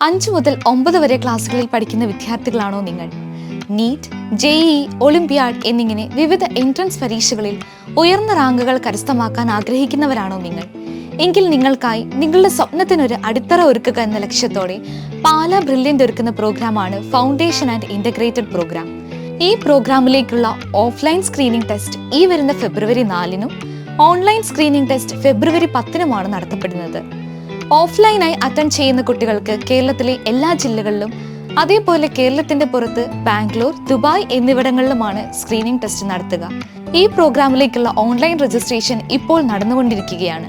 5 മുതൽ 9 വരെ ക്ലാസ്സുകളിൽ പഠിക്കുന്ന വിദ്യാർത്ഥികളാണോ നിങ്ങൾ? നീറ്റ്, JEE, ഒളിമ്പിയാഡ് എന്നിങ്ങനെ വിവിധ എൻട്രൻസ് പരീക്ഷകളിൽ ഉയർന്ന റാങ്കുകൾ കരസ്ഥമാക്കാൻ ആഗ്രഹിക്കുന്നവരാണോ നിങ്ങൾ? എങ്കിൽ നിങ്ങൾക്കായി നിങ്ങളുടെ സ്വപ്നത്തിനൊരു അടിത്തറ ഒരുക്കുക എന്ന ലക്ഷ്യത്തോടെ പാലാ ബ്രില്യൻ്റ് ഒരുക്കുന്ന പ്രോഗ്രാമാണ് ഫൗണ്ടേഷൻ ആൻഡ് ഇൻ്റഗ്രേറ്റഡ് പ്രോഗ്രാം. ഈ പ്രോഗ്രാമിലേക്കുള്ള ഓഫ്ലൈൻ സ്ക്രീനിംഗ് ടെസ്റ്റ് ഈ വരുന്ന ഫെബ്രുവരി 4-നും ഓൺലൈൻ സ്ക്രീനിംഗ് ടെസ്റ്റ് ഫെബ്രുവരി 10-നുമാണ് നടത്തപ്പെടുന്നത്. ഓഫ്ലൈനായി അറ്റൻഡ് ചെയ്യുന്ന കുട്ടികൾക്ക് കേരളത്തിലെ എല്ലാ ജില്ലകളിലും, അതേപോലെ കേരളത്തിന്റെ പുറത്ത് ബാംഗ്ലൂർ, ദുബായ് എന്നിവിടങ്ങളിലുമാണ് സ്ക്രീനിംഗ് ടെസ്റ്റ് നടത്തുക. ഈ പ്രോഗ്രാമിലേക്കുള്ള ഓൺലൈൻ രജിസ്ട്രേഷൻ ഇപ്പോൾ നടന്നുകൊണ്ടിരിക്കുകയാണ്.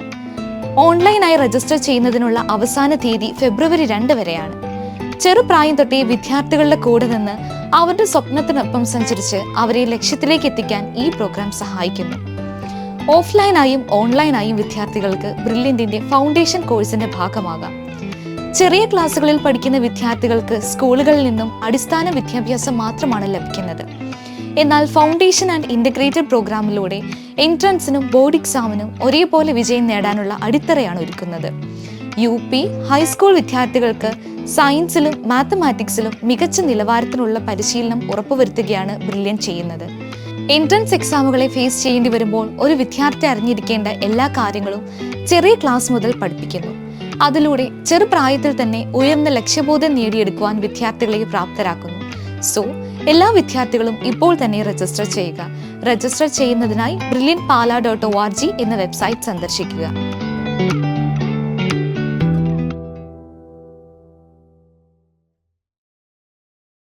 ഓൺലൈനായി രജിസ്റ്റർ ചെയ്യുന്നതിനുള്ള അവസാന തീയതി ഫെബ്രുവരി 2 വരെയാണ്. ചെറുപ്രായം തൊട്ടേ വിദ്യാർത്ഥികളുടെ കൂടെ നിന്ന് അവരുടെ സ്വപ്നത്തിനൊപ്പം സഞ്ചരിച്ച് അവരെ ലക്ഷ്യത്തിലേക്ക് എത്തിക്കാൻ ഈ പ്രോഗ്രാം സഹായിക്കുന്നു. ഓഫ്ലൈനായും ഓൺലൈനായും വിദ്യാർത്ഥികൾക്ക് ബ്രില്യന്റിന്റെ ഫൗണ്ടേഷൻ കോഴ്സിന്റെ ഭാഗമാകാം. ചെറിയ ക്ലാസ്സുകളിൽ പഠിക്കുന്ന വിദ്യാർത്ഥികൾക്ക് സ്കൂളുകളിൽ നിന്നും അടിസ്ഥാന വിദ്യാഭ്യാസം മാത്രമാണ് ലഭിക്കുന്നത്. എന്നാൽ ഫൗണ്ടേഷൻ ആൻഡ് ഇൻ്റഗ്രേറ്റഡ് പ്രോഗ്രാമിലൂടെ എൻട്രൻസിനും ബോർഡ് എക്സാമിനും ഒരേപോലെ വിജയം നേടാനുള്ള അടിത്തറയാണ് ഒരുക്കുന്നത്. UP, ഹൈസ്കൂൾ വിദ്യാർത്ഥികൾക്ക് സയൻസിലും മാത്തമാറ്റിക്സിലും മികച്ച നിലവാരത്തിനുള്ള പരിശീലനം ഉറപ്പുവരുത്തുകയാണ് ബ്രില്യൻ്റ് ചെയ്യുന്നത്. എൻട്രൻസ് എക്സാമുകളെ ഫേസ് ചെയ്യേണ്ടി വരുമ്പോൾ ഒരു വിദ്യാർത്ഥി അറിഞ്ഞിരിക്കേണ്ട എല്ലാ കാര്യങ്ങളും ചെറിയ ക്ലാസ് മുതൽ പഠിപ്പിക്കുന്നു. അതിലൂടെ ചെറുപ്രായത്തിൽ തന്നെ ഉയർന്ന ലക്ഷ്യബോധം നേടിയെടുക്കുവാൻ വിദ്യാർത്ഥികളെ പ്രാപ്തരാക്കുന്നു. സോ എല്ലാ വിദ്യാർത്ഥികളും ഇപ്പോൾ തന്നെ രജിസ്റ്റർ ചെയ്യുക. രജിസ്റ്റർ ചെയ്യുന്നതിനായി brilliantpala.org എന്ന വെബ്സൈറ്റ് സന്ദർശിക്കുക.